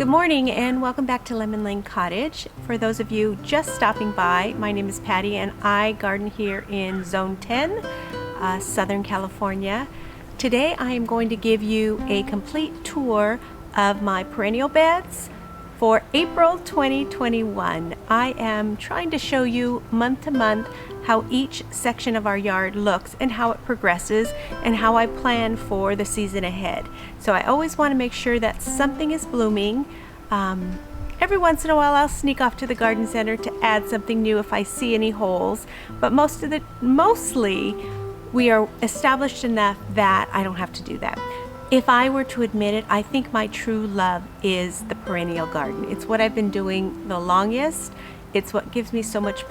Good morning and welcome back to Lemon Lane Cottage. For those of you just stopping by, my name is Patty and I garden here in Zone 10, Southern California. Today I am going to give you a complete tour of my perennial beds for April 2021. I am trying to show you month to month how each section of our yard looks and how it progresses and how I plan for the season ahead. So I always want to make sure that something is blooming. Every once in a while I'll sneak off to the garden center to add something new if I see any holes, but mostly we are established enough that I don't have to do that. If I were to admit it, I think my true love is the perennial garden. It's what I've been doing the longest. It's what gives me so much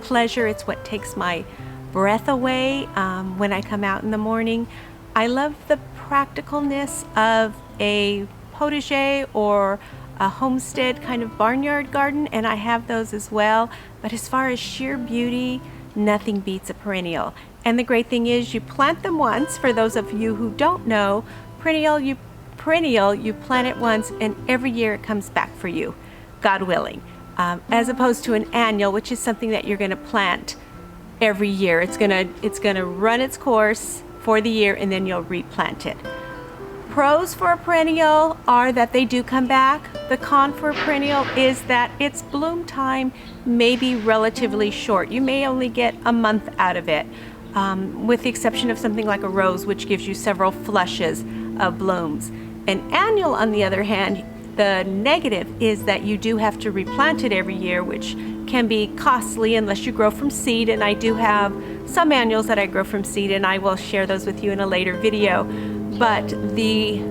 pleasure. It's what takes my breath away when I come out in the morning. I love the practicalness of a potager or a homestead kind of barnyard garden, and I have those as well. But as far as sheer beauty, nothing beats a perennial. And the great thing is you plant them once. For those of you who don't know, perennial, you plant it once and every year it comes back for you, God willing. As opposed to an annual, which is something that you're going to plant every year. It's gonna run its course for the year and then you'll replant it. Pros for a perennial are that they do come back. The con for a perennial is that its bloom time may be relatively short. You may only get a month out of it, with the exception of something like a rose, which gives you several flushes of blooms. An annual, on the other hand, the negative is that you do have to replant it every year, which can be costly unless you grow from seed, and I do have some annuals that I grow from seed, and I will share those with you in a later video. But the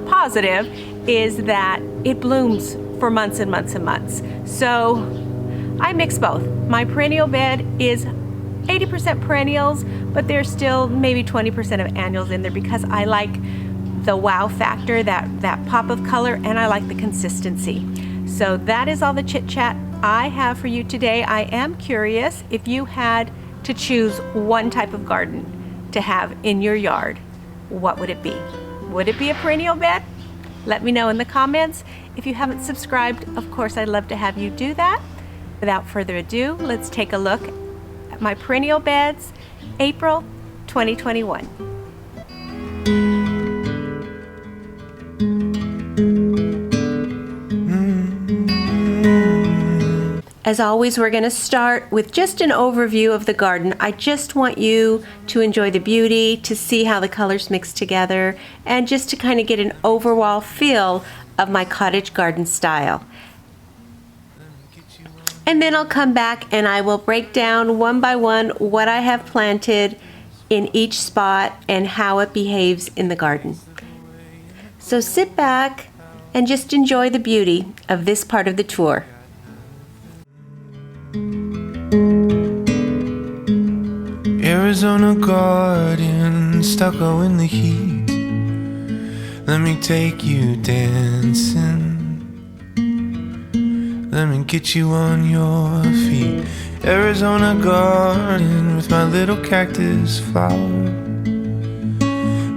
positive is that it blooms for months and months and months. So I mix both. My perennial bed is 80% perennials, but there's still maybe 20% of annuals in there because I like the wow factor, that pop of color, and I like the consistency. So that is all the chit chat I have for you today. I am curious, if you had to choose one type of garden to have in your yard, what would it be? Would it be a perennial bed? Let me know in the comments. If you haven't subscribed, of course, I'd love to have you do that. Without further ado, let's take a look at my perennial beds, April 2021. As always, we're going to start with just an overview of the garden. I just want you to enjoy the beauty, to see how the colors mix together, and just to kind of get an overall feel of my cottage garden style. And then I'll come back and I will break down one by one what I have planted in each spot and how it behaves in the garden. So sit back and just enjoy the beauty of this part of the tour. Arizona garden, stucco in the heat. Let me take you dancing. Let me get you on your feet. Arizona garden with my little cactus flower.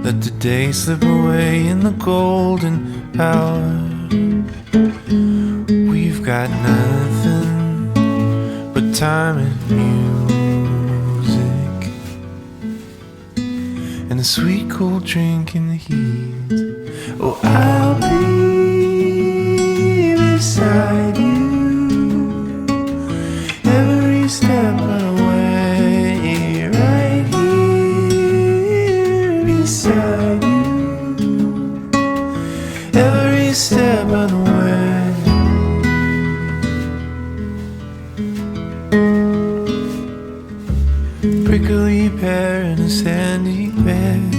Let the day slip away in the golden hour. We've got nothing but time and music, and a sweet cold drink in the heat. Oh, I'll be beside you every step of the way, right here beside you every step of the way. Prickly pear in a sandy bed,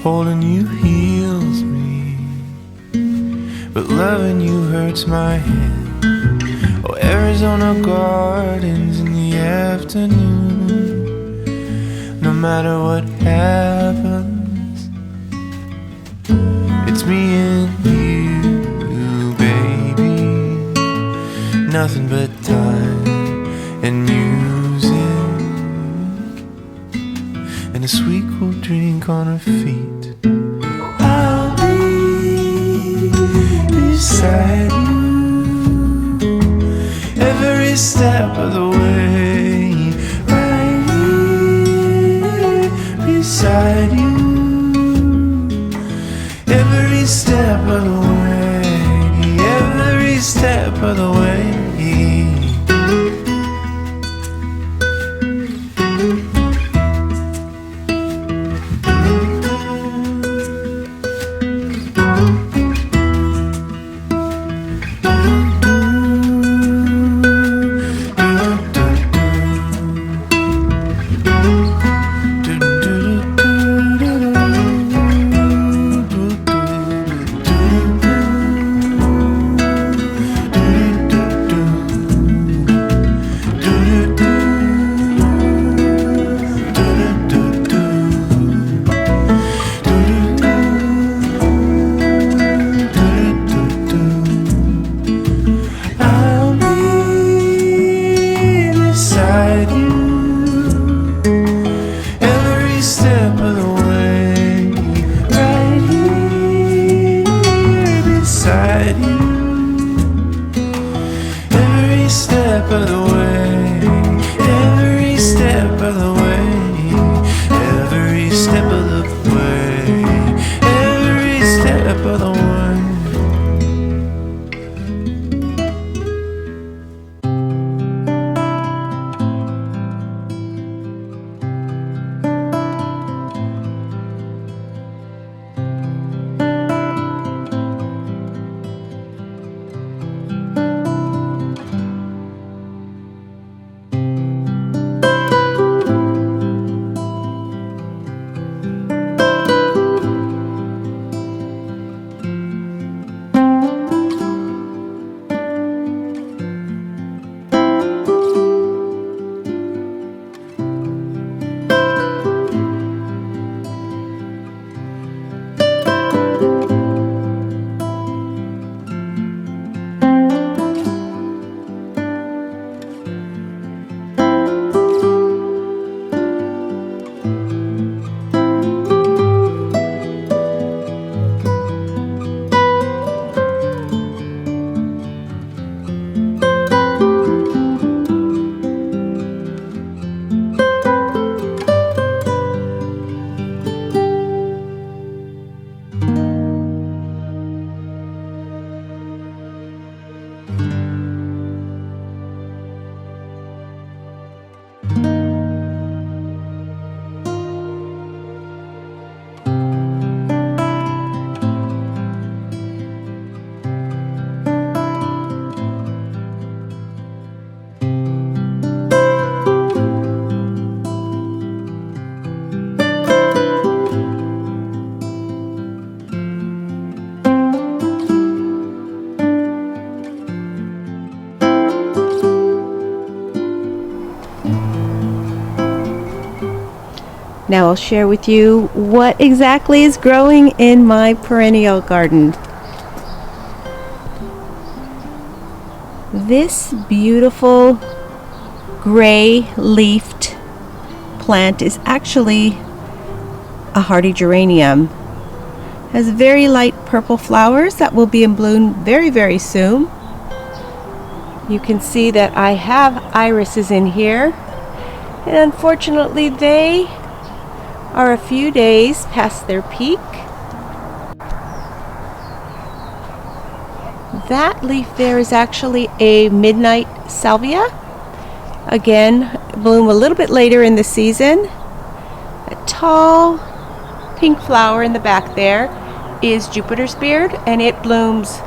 holding you heals me, but loving you hurts my head. Oh, Arizona gardens in the afternoon, no matter what happens, it's me and you, baby. Nothing but time and music, and a sweet cool drink on her feet. I'll be beside you every step of the way, right here beside you every step of the way, every step of the way. Now I'll share with you what exactly is growing in my perennial garden. This beautiful gray leafed plant is actually a hardy geranium. It has very light purple flowers that will be in bloom very, very soon. You can see that I have irises in here, and unfortunately they are a few days past their peak. That leaf there is actually a midnight salvia. Again, bloom a little bit later in the season. A tall pink flower in the back there is Jupiter's beard, and it blooms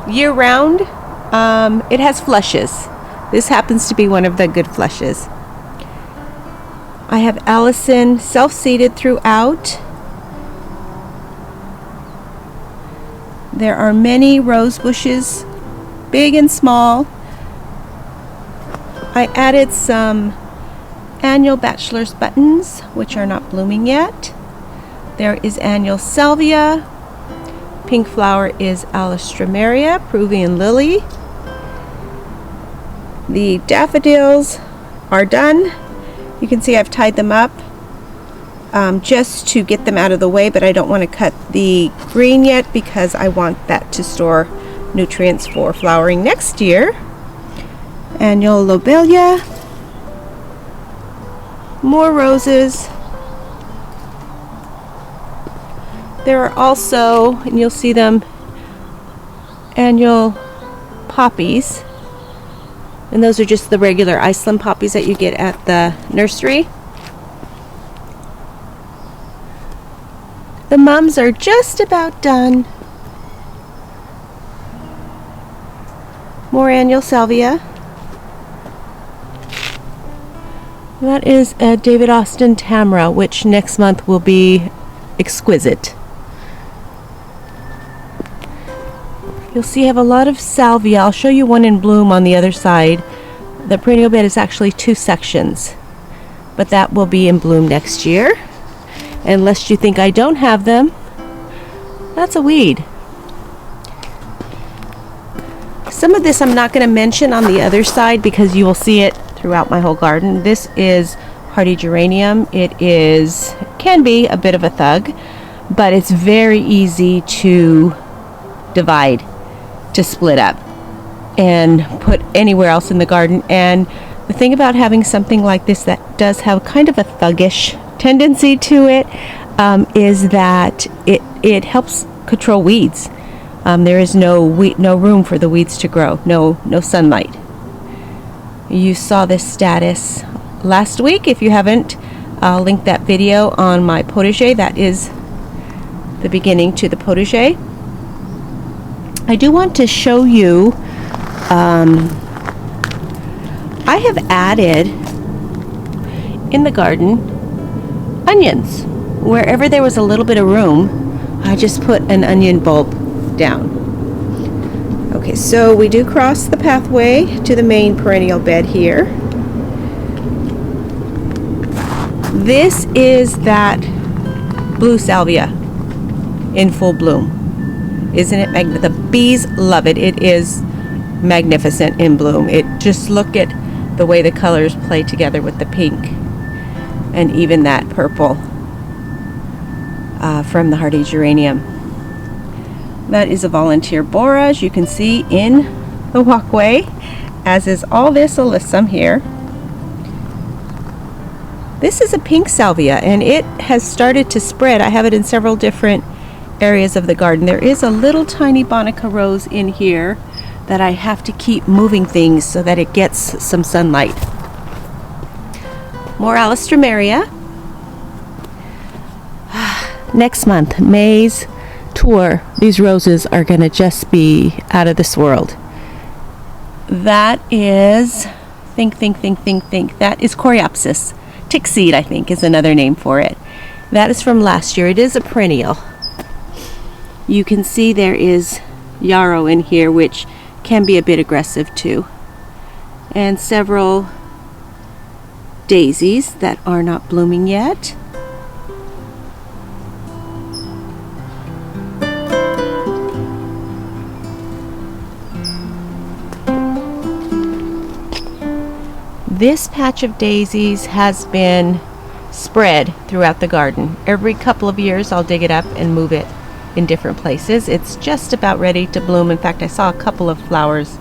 year round. It has flushes. This happens to be one of the good flushes. I have Allison self-seeded throughout. There are many rose bushes, big and small. I added some annual bachelor's buttons, which are not blooming yet. There is annual salvia. Pink flower is Alstroemeria, Peruvian lily. The daffodils are done. You can see I've tied them up just to get them out of the way, but I don't want to cut the green yet because I want that to store nutrients for flowering next year. Annual lobelia, more roses. There are also, and you'll see them, annual poppies, and those are just the regular Iceland poppies that you get at the nursery. The mums are just about done. More annual salvia. That is a David Austin Tamara, which next month will be exquisite. You'll see I have a lot of salvia. I'll show you one in bloom on the other side. The perennial bed is actually 2 sections, but that will be in bloom next year. Unless you think I don't have them, that's a weed. Some of this I'm not going to mention on the other side because you will see it throughout my whole garden. This is hardy geranium. It can be a bit of a thug, but it's very easy to divide, to split up and put anywhere else in the garden. And the thing about having something like this that does have kind of a thuggish tendency to it is that it helps control weeds. There is no room for the weeds to grow, no sunlight. You saw this status last week. If you haven't, I'll link that video on my potager. That is the beginning to the potager. I do want to show you, I have added in the garden onions. Wherever there was a little bit of room, I just put an onion bulb down. Okay, so we do cross the pathway to the main perennial bed here. This is that blue salvia in full bloom. Isn't it the bees love it. It is magnificent in bloom. Just look at the way the colors play together with the pink and even that purple from the hardy geranium. That is a volunteer borage, you can see in the walkway, as is all this alyssum here. This is a pink salvia, and it has started to spread. I have it in several different areas of the garden. There is a little tiny Bonica rose in here that I have to keep moving things so that it gets some sunlight. More Alstroemeria. Next month, May's tour, these roses are going to just be out of this world. That is, think. That is Coreopsis. Tick seed, I think, is another name for it. That is from last year. It is a perennial. You can see there is yarrow in here, which can be a bit aggressive too. And several daisies that are not blooming yet. This patch of daisies has been spread throughout the garden. Every couple of years I'll dig it up and move it in different places. It's just about ready to bloom. In fact, I saw a couple of flowers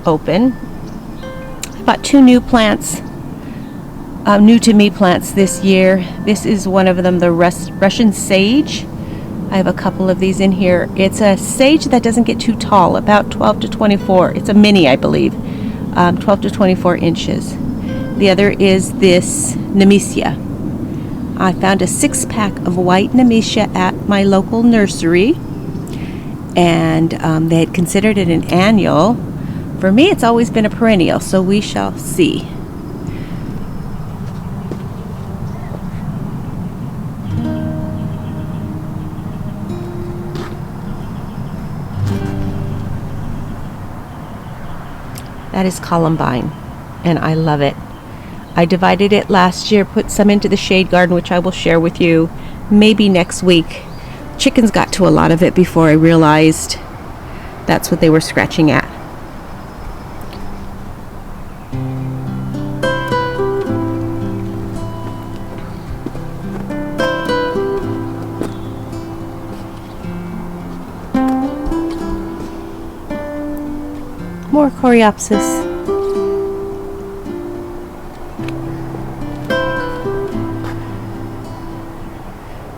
open. I bought 2 new plants, new to me plants this year. This is one of them, the Russian sage. I have a couple of these in here. It's a sage that doesn't get too tall, about 12 to 24. It's a mini, I believe, 12 to 24 inches. The other is this Nemesia. I found a 6-pack of white Nemesia at my local nursery, and they had considered it an annual. For me, it's always been a perennial, so we shall see. That is columbine, and I love it. I divided it last year, put some into the shade garden, which I will share with you maybe next week. Chickens got to a lot of it before I realized that's what they were scratching at. More coreopsis.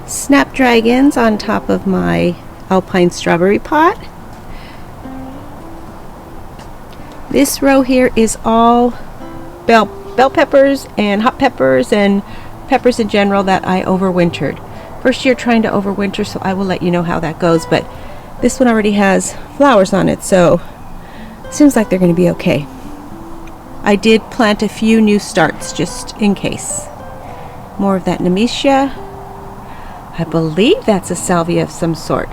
Snapdragons on top of my alpine strawberry pot. This row here is all bell peppers and hot peppers and peppers in general that I overwintered. First year trying to overwinter, so I will let you know how that goes, but this one already has flowers on it, so seems like they're going to be okay. I did plant a few new starts just in case. More of that Nemesia. I believe that's a salvia of some sort.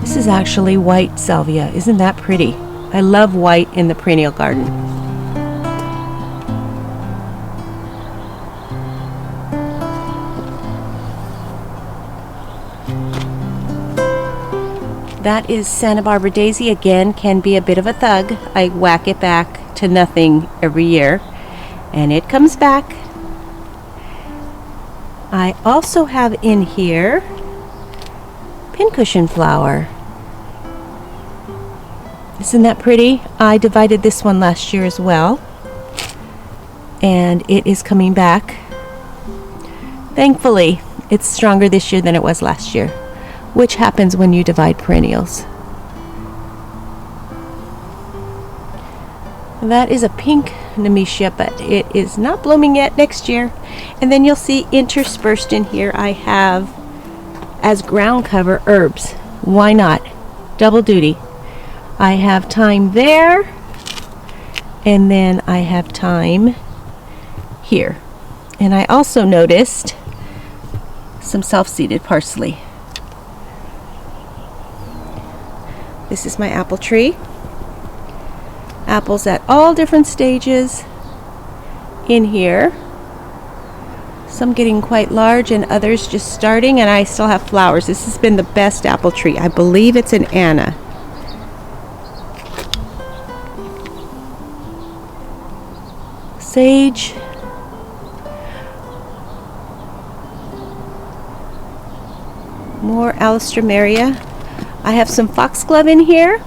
This is actually white salvia. Isn't that pretty? I love white in the perennial garden. That is Santa Barbara daisy. Again, can be a bit of a thug. I whack it back to nothing every year, and it comes back. I also have in here pincushion flower. Isn't that pretty? I divided this one last year as well, and it is coming back. Thankfully, it's stronger this year than it was last year, which happens when you divide perennials. That is a pink Nemesia, but it is not blooming yet. Next year. And then you'll see interspersed in here I have, as ground cover, herbs. Why not? Double duty. I have thyme there, and then I have thyme here. And I also noticed some self-seeded parsley. This is my apple tree. Apples at all different stages in here. Some getting quite large and others just starting, and I still have flowers. This has been the best apple tree. I believe it's an Anna. Sage. More Alstroemeria. I have some foxglove in here.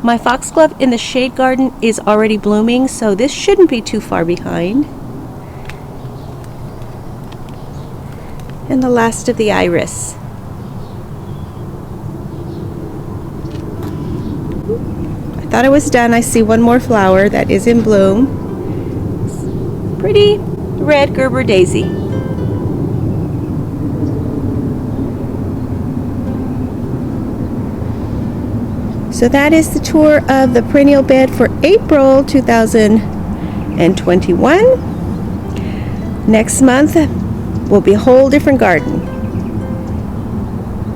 My foxglove in the shade garden is already blooming, so this shouldn't be too far behind. And the last of the iris. I thought I was done. I see one more flower that is in bloom. Pretty red Gerber daisy. So that is the tour of the perennial bed for April 2021. Next month will be a whole different garden.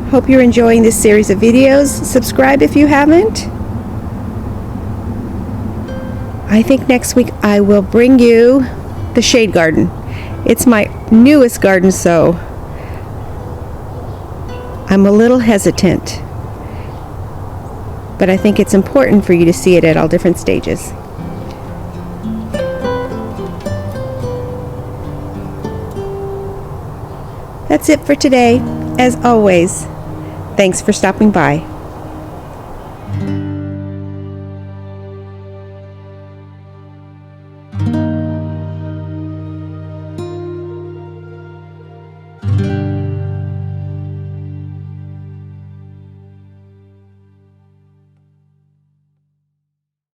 Hope you're enjoying this series of videos. Subscribe if you haven't. I think next week I will bring you the shade garden. It's my newest garden, so I'm a little hesitant. But I think it's important for you to see it at all different stages. That's it for today. As always, thanks for stopping by.